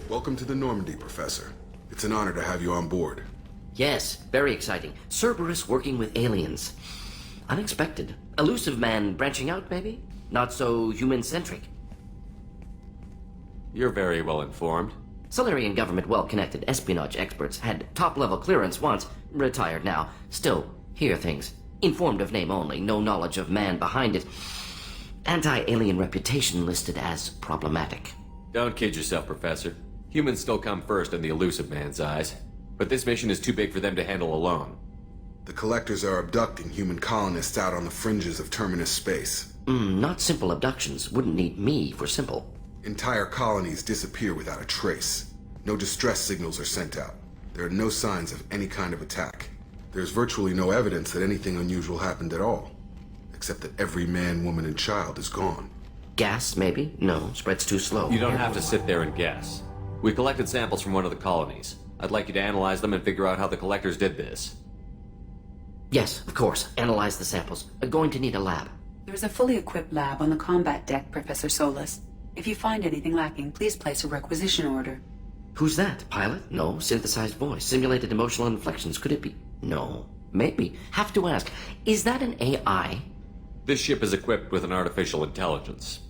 Welcome to the Normandy, Professor. It's an honor to have you on board. Yes, very exciting. Cerberus working with aliens. Unexpected. Elusive man branching out, maybe? Not so human-centric. You're very well informed. Solarian government well-connected espionage experts had top-level clearance once, retired now. Still, hear things. Informed of name only, no knowledge of man behind it. Anti-alien reputation listed as problematic. Don't kid yourself, Professor. Humans still come first in the elusive man's eyes. But this mission is too big for them to handle alone. The Collectors are abducting human colonists out on the fringes of terminus space. Not simple abductions. Wouldn't need me for simple. Entire colonies disappear without a trace. No distress signals are sent out. There are no signs of any kind of attack. There's virtually no evidence that anything unusual happened at all. Except that every man, woman, and child is gone. Gas, maybe? No, spreads too slow. You don't have to sit there and guess. We collected samples from one of the colonies. I'd like you to analyze them and figure out how the Collectors did this. Yes, of course. Analyze the samples. Going to need a lab. There's a fully equipped lab on the combat deck, Professor Solis. If you find anything lacking, please place a requisition order. Who's that? Pilot? No. Synthesized voice. Simulated emotional inflections. Could it be? No. Maybe. Have to ask. Is that an AI? This ship is equipped with an artificial intelligence.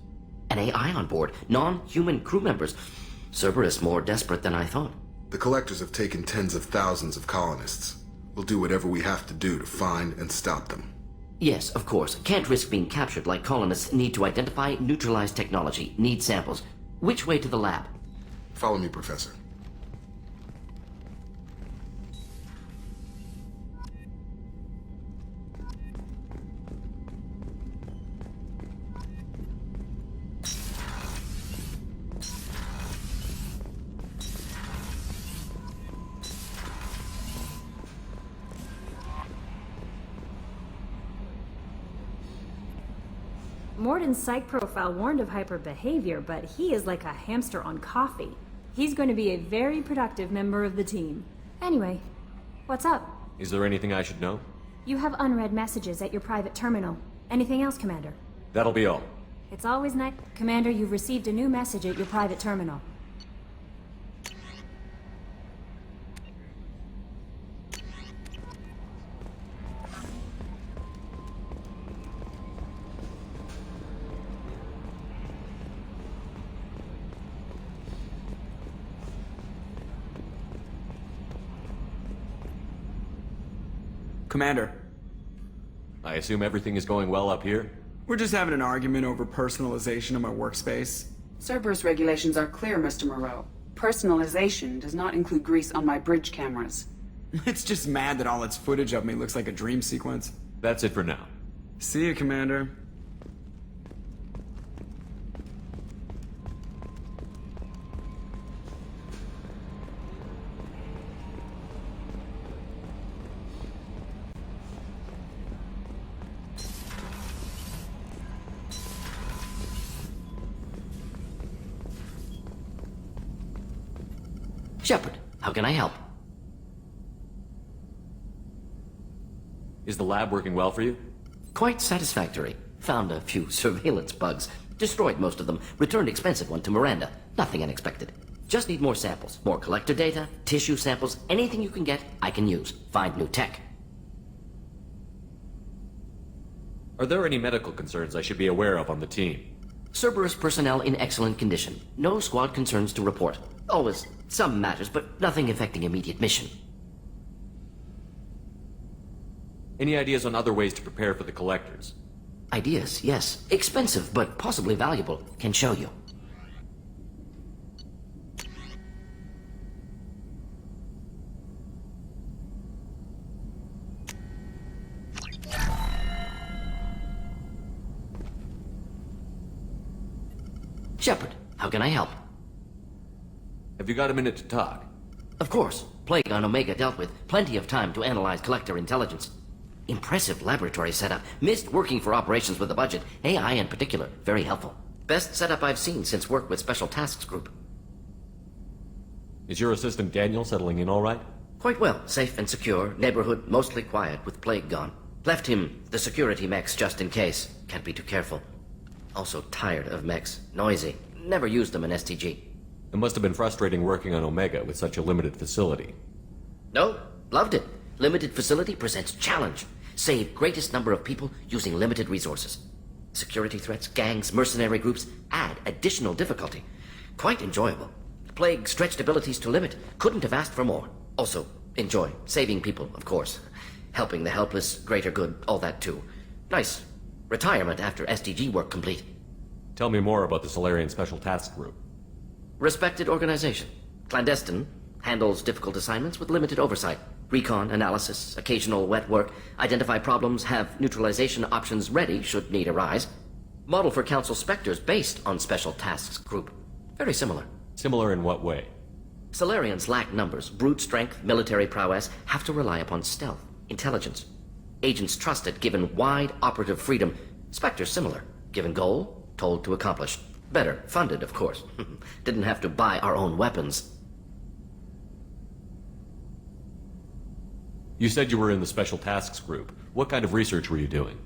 An AI on board? Non-human crew members? Cerberus more desperate than I thought. The Collectors have taken tens of thousands of colonists. We'll do whatever we have to do to find and stop them. Yes, of course. Can't risk being captured like colonists need to identify, neutralize technology, need samples. Which way to the lab? Follow me, Professor. Morden's psych profile warned of hyper behavior, but he is like a hamster on coffee. He's going to be a very productive member of the team. Anyway, what's up? Is there anything I should know? You have unread messages at your private terminal. Anything else, Commander? That'll be all. It's always nice. Commander, you've received a new message at your private terminal. Commander, I assume everything is going well up here? we're just having an argument over personalization of my workspace. Cerberus regulations are clear, Mr. Moreau. Personalization does not include grease on my bridge cameras. It's just mad that all its footage of me looks like a dream sequence. That's it for now. See you, Commander. Shepard, how can I help? Is the lab working well for you? Quite satisfactory. Found a few surveillance bugs. Destroyed most of them. Returned expensive one to Miranda. Nothing unexpected. Just need more samples. More collector data, tissue samples, anything you can get, I can use. Find new tech. Are there any medical concerns I should be aware of on the team? Cerberus personnel in excellent condition. No squad concerns to report. Always some matters, but nothing affecting immediate mission. Any ideas on other ways to prepare for the Collectors? Ideas, yes. Expensive, but possibly valuable. Can show you. Shepard, how can I help? Have you got a minute to talk? Of course. Plague on Omega dealt with. Plenty of time to analyze collector intelligence. Impressive laboratory setup. Missed working for operations with a budget. AI in particular. Very helpful. Best setup I've seen since work with Special Tasks Group. Is your assistant Daniel settling in all right? Quite well. Safe and secure. Neighborhood mostly quiet with Plague gone. Left him the security mechs just in case. Can't be too careful. Also tired of mechs. Noisy. Never used them in STG. It must have been frustrating working on Omega with such a limited facility. No, loved it. Limited facility presents challenge. Save greatest number of people using limited resources. Security threats, gangs, mercenary groups add additional difficulty. Quite enjoyable. Plague stretched abilities to limit. Couldn't have asked for more. Also, enjoy. Saving people, of course. Helping the helpless, greater good, all that too. Nice. Retirement after SDG work complete. Tell me more about the Solarian Special Task Group. Respected organization. Clandestine. Handles difficult assignments with limited oversight. Recon, analysis, occasional wet work. Identify problems, have neutralization options ready should need arise. Model for Council Spectres based on Special Tasks Group. Very similar. Similar in what way? Solarians lack numbers, brute strength, military prowess, have to rely upon stealth, intelligence. Agents trusted, given wide operative freedom. Spectres similar, given goal, told to accomplish. Better, funded, of course. Didn't have to buy our own weapons. You said you were in the Special Tasks Group. What kind of research were you doing?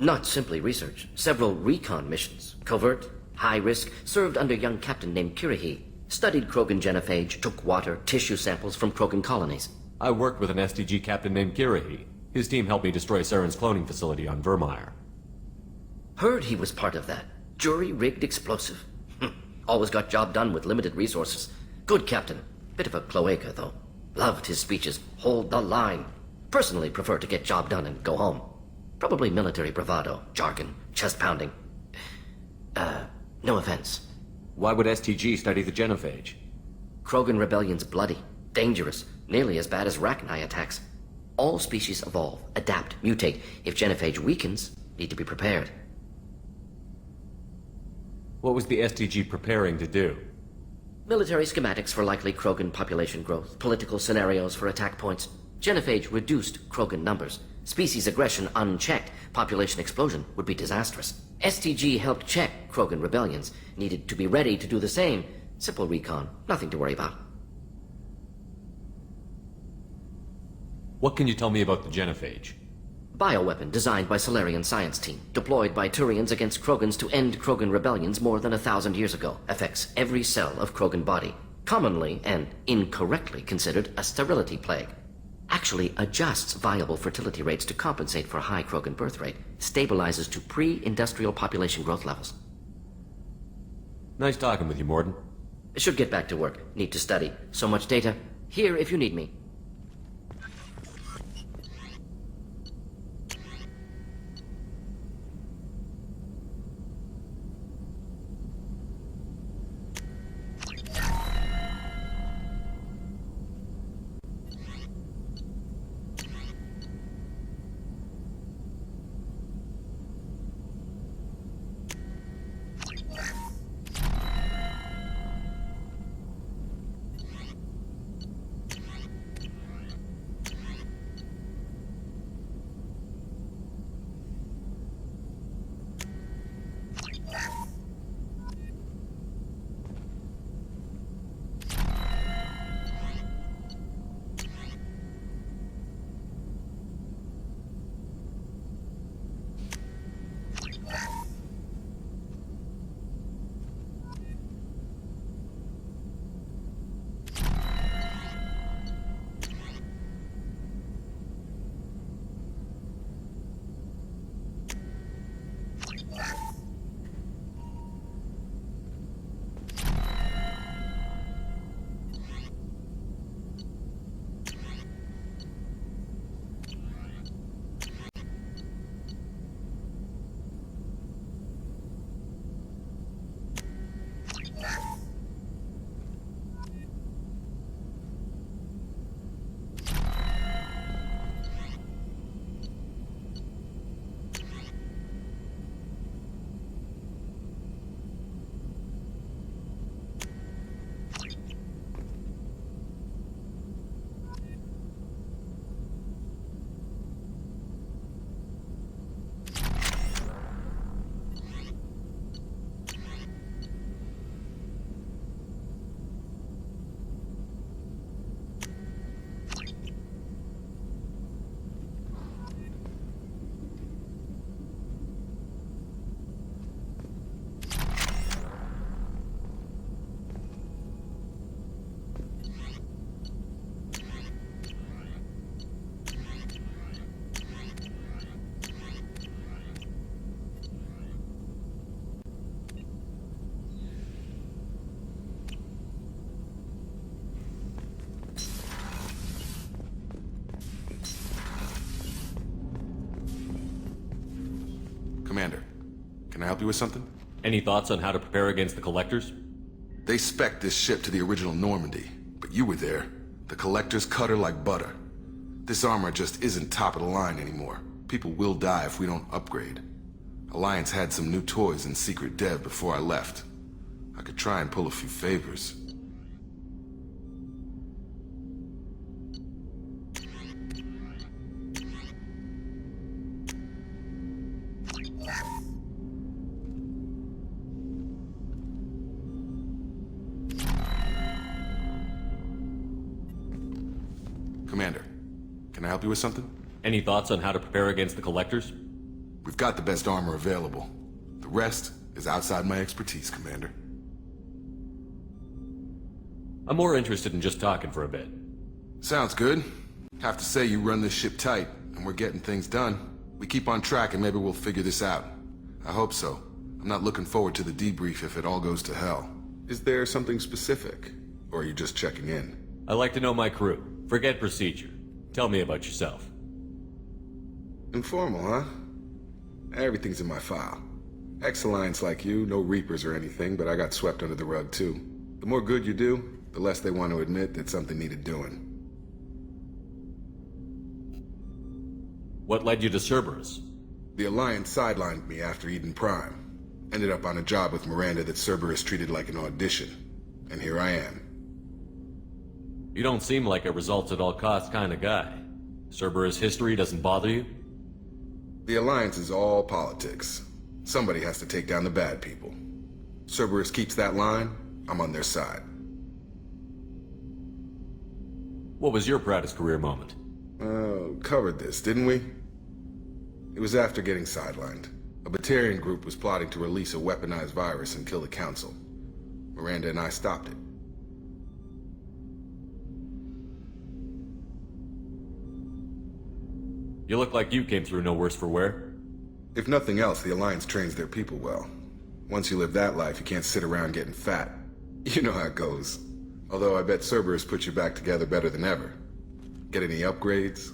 Not simply research. Several recon missions. Covert, high risk, served under a young captain named Kirihi. Studied Krogan genophage, took water, tissue samples from Krogan colonies. I worked with an SDG captain named Kirihi. His team helped me destroy Saren's cloning facility on Vermeer. Heard he was part of that. Jury-rigged explosive. Always got job done with limited resources. Good captain. Bit of a cloaca, though. Loved his speeches. Hold the line. Personally prefer to get job done and go home. Probably military bravado, jargon, chest pounding. No offense. Why would STG study the genophage? Krogan rebellion's bloody, dangerous, nearly as bad as Rachni attacks. All species evolve, adapt, mutate. If genophage weakens, need to be prepared. What was the STG preparing to do? Military schematics for likely Krogan population growth, political scenarios for attack points. Genophage reduced Krogan numbers. Species aggression unchecked, population explosion would be disastrous. STG helped check Krogan rebellions, needed to be ready to do the same. Simple recon, nothing to worry about. What can you tell me about the genophage? Bioweapon designed by Solarian science team, deployed by Turians against Krogans to end Krogan rebellions more than 1,000 years ago. Affects every cell of Krogan body. Commonly and incorrectly considered a sterility plague. Actually adjusts viable fertility rates to compensate for a high Krogan birth rate. Stabilizes to pre-industrial population growth levels. Nice talking with you, Morden. Should get back to work. Need to study. So much data. Here if you need me. help you with something? Any thoughts on how to prepare against the Collectors? They spec'd this ship to the original Normandy, but you were there. The Collectors cut her like butter. This armor just isn't top of the line anymore. People will die if we don't upgrade. Alliance had some new toys in secret dev before I left. I could try and pull a few favors. Commander, can I help you with something? Any thoughts on how to prepare against the Collectors? We've got the best armor available. The rest is outside my expertise, Commander. I'm more interested in just talking for a bit. Sounds good. Have to say you run this ship tight, and we're getting things done. We keep on track and maybe we'll figure this out. I hope so. I'm not looking forward to the debrief if it all goes to hell. Is there something specific? Or are you just checking in? I like to know my crew. Forget procedure. Tell me about yourself. Informal, huh? Everything's in my file. Ex-Alliance like you, no Reapers or anything, but I got swept under the rug too. The more good you do, the less they want to admit that something needed doing. What led you to Cerberus? The Alliance sidelined me after Eden Prime. Ended up on a job with Miranda that Cerberus treated like an audition. And here I am. You don't seem like a results-at-all-costs kind of guy. Cerberus history doesn't bother you? The Alliance is all politics. Somebody has to take down the bad people. Cerberus keeps that line, I'm on their side. What was your proudest career moment? Covered this, didn't we? It was after getting sidelined. A Batarian group was plotting to release a weaponized virus and kill the Council. Miranda and I stopped it. You look like you came through no worse for wear. If nothing else, the Alliance trains their people well. Once you live that life, you can't sit around getting fat. You know how it goes. Although I bet Cerberus puts you back together better than ever. Get any upgrades?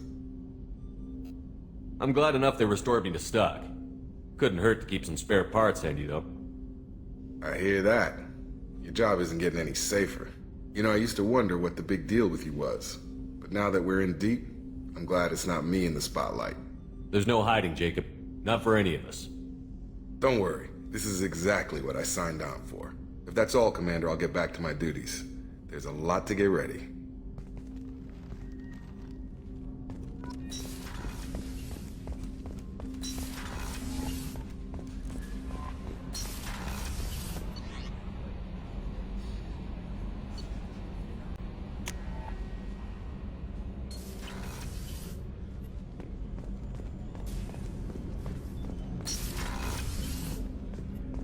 I'm glad enough they restored me to stock. Couldn't hurt to keep some spare parts handy, though. I hear that. Your job isn't getting any safer. You know, I used to wonder what the big deal with you was. But now that we're in deep, I'm glad it's not me in the spotlight. There's no hiding, Jacob. Not for any of us. Don't worry. This is exactly what I signed on for. If that's all, Commander, I'll get back to my duties. There's a lot to get ready.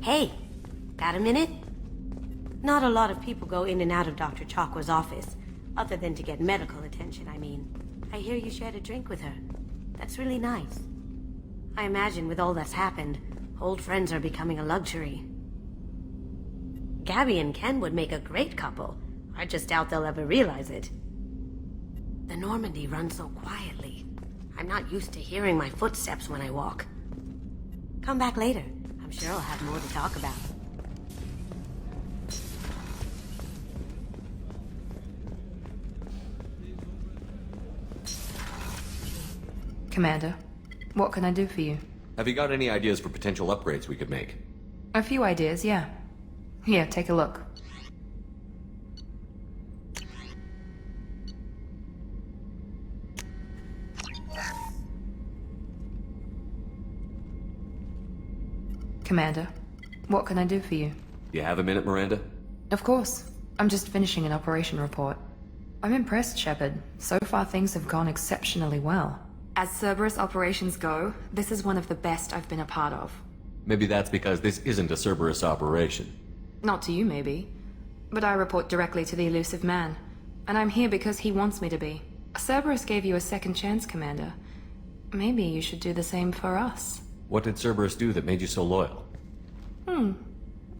Hey, got a minute? Not a lot of people go in and out of Dr. Chakwa's office, other than to get medical attention, I mean. I hear you shared a drink with her. That's really nice. I imagine with all that's happened, old friends are becoming a luxury. Gabby and Ken would make a great couple. I just doubt they'll ever realize it. The Normandy runs so quietly. I'm not used to hearing my footsteps when I walk. Come back later. I'm sure I'll have more to talk about. Commander, what can I do for you? Have you got any ideas for potential upgrades we could make? A few ideas, yeah. Here, take a look. Commander, what can I do for you? You have a minute, Miranda? Of course. I'm just finishing an operation report. I'm impressed, Shepard. So far things have gone exceptionally well. As Cerberus operations go, this is one of the best I've been a part of. Maybe that's because this isn't a Cerberus operation. Not to you, maybe. But I report directly to the elusive man. And I'm here because he wants me to be. Cerberus gave you a second chance, Commander. Maybe you should do the same for us. What did Cerberus do that made you so loyal?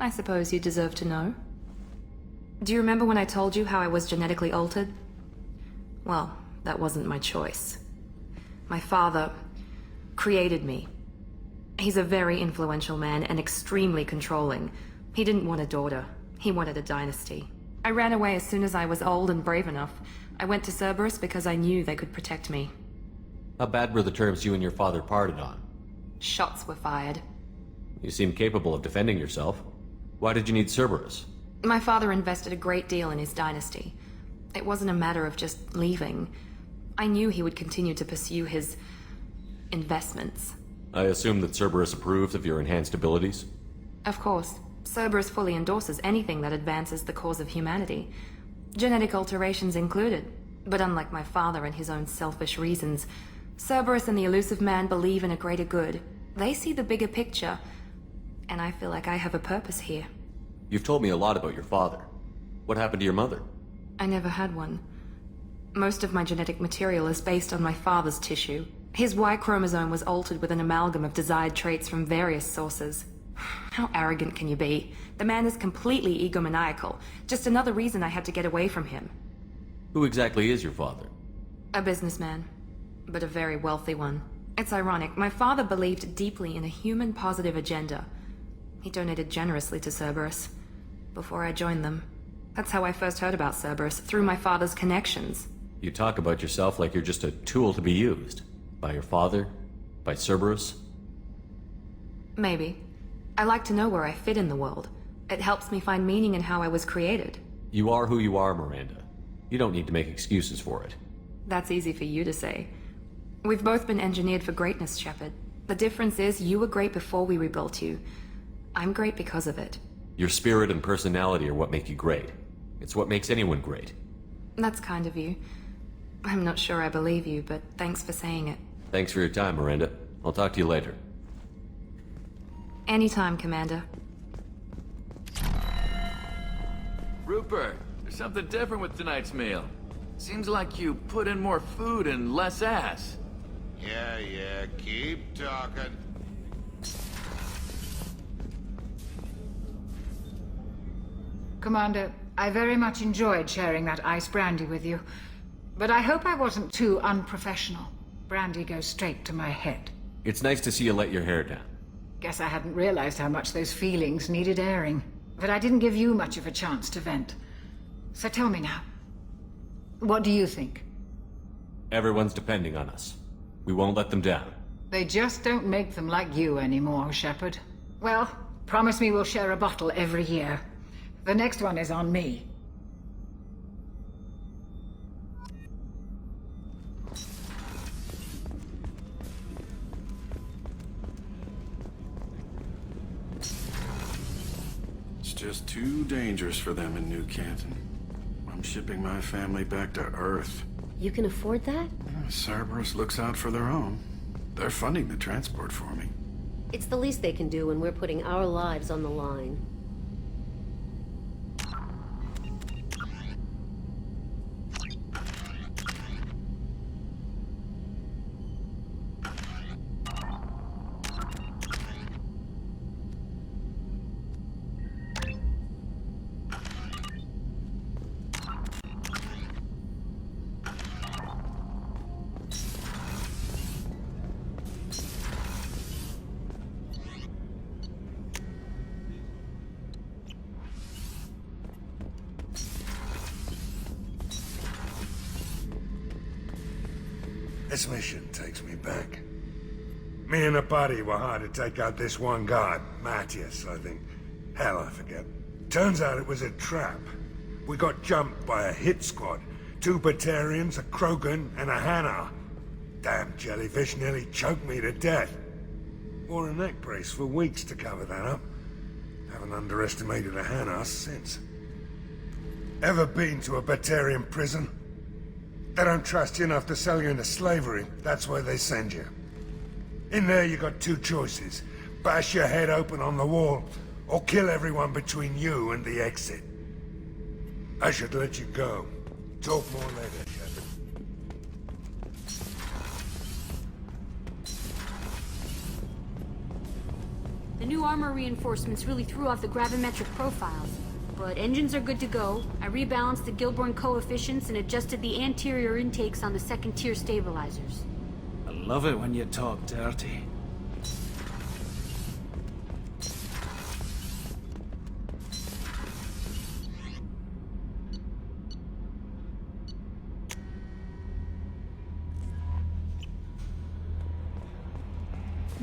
I suppose you deserve to know. Do you remember when I told you how I was genetically altered? Well, that wasn't my choice. My father created me. He's a very influential man and extremely controlling. He didn't want a daughter. He wanted a dynasty. I ran away as soon as I was old and brave enough. I went to Cerberus because I knew they could protect me. How bad were the terms you and your father parted on? Shots were fired. You seem capable of defending yourself. Why did you need Cerberus? My father invested a great deal in his dynasty. It wasn't a matter of just leaving. I knew he would continue to pursue his investments. I assume that Cerberus approved of your enhanced abilities? Of course. Cerberus fully endorses anything that advances the cause of humanity. Genetic alterations included. But unlike my father and his own selfish reasons, Cerberus and the elusive man believe in a greater good. They see the bigger picture, and I feel like I have a purpose here. You've told me a lot about your father. What happened to your mother? I never had one. Most of my genetic material is based on my father's tissue. His Y chromosome was altered with an amalgam of desired traits from various sources. How arrogant can you be? The man is completely egomaniacal. Just another reason I had to get away from him. Who exactly is your father? A businessman, but a very wealthy one. It's ironic, my father believed deeply in a human-positive agenda. He donated generously to Cerberus before I joined them. That's how I first heard about Cerberus, through my father's connections. You talk about yourself like you're just a tool to be used. By your father? By Cerberus? Maybe. I like to know where I fit in the world. It helps me find meaning in how I was created. You are who you are, Miranda. You don't need to make excuses for it. That's easy for you to say. We've both been engineered for greatness, Shepard. The difference is you were great before we rebuilt you. I'm great because of it. Your spirit and personality are what make you great. It's what makes anyone great. That's kind of you. I'm not sure I believe you, but thanks for saying it. Thanks for your time, Miranda. I'll talk to you later. Anytime, Commander. Rupert, there's something different with tonight's meal. Seems like you put in more food and less ass. Yeah, keep talking. Commander, I very much enjoyed sharing that ice brandy with you. But I hope I wasn't too unprofessional. Brandy goes straight to my head. It's nice to see you let your hair down. Guess I hadn't realized how much those feelings needed airing. But I didn't give you much of a chance to vent. So tell me now. What do you think? Everyone's depending on us. We won't let them down. They just don't make them like you anymore, Shepard. Well, promise me we'll share a bottle every year. The next one is on me. It's just too dangerous for them in New Canton. I'm shipping my family back to Earth. You can afford that? Cerberus looks out for their own. They're funding the transport for me. It's the least they can do when we're putting our lives on the line. This mission takes me back. Me and a buddy were hired to take out this one guy, Matthias, I think. Hell, I forget. Turns out it was a trap. We got jumped by a hit squad. 2 Batarians, a Krogan, and a Hanar. Damn jellyfish nearly choked me to death. Wore a neck brace for weeks to cover that up. Haven't underestimated a Hanar since. Ever been to a Batarian prison? They don't trust you enough to sell you into slavery. That's where they send you. In there, you got 2 choices. Bash your head open on the wall, or kill everyone between you and the exit. I should let you go. Talk more later, Shepard. The new armor reinforcements really threw off the gravimetric profiles. But engines are good to go. I rebalanced the Gilborn coefficients and adjusted the anterior intakes on the second-tier stabilizers. I love it when you talk dirty.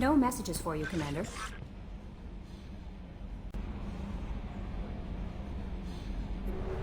No messages for you, Commander.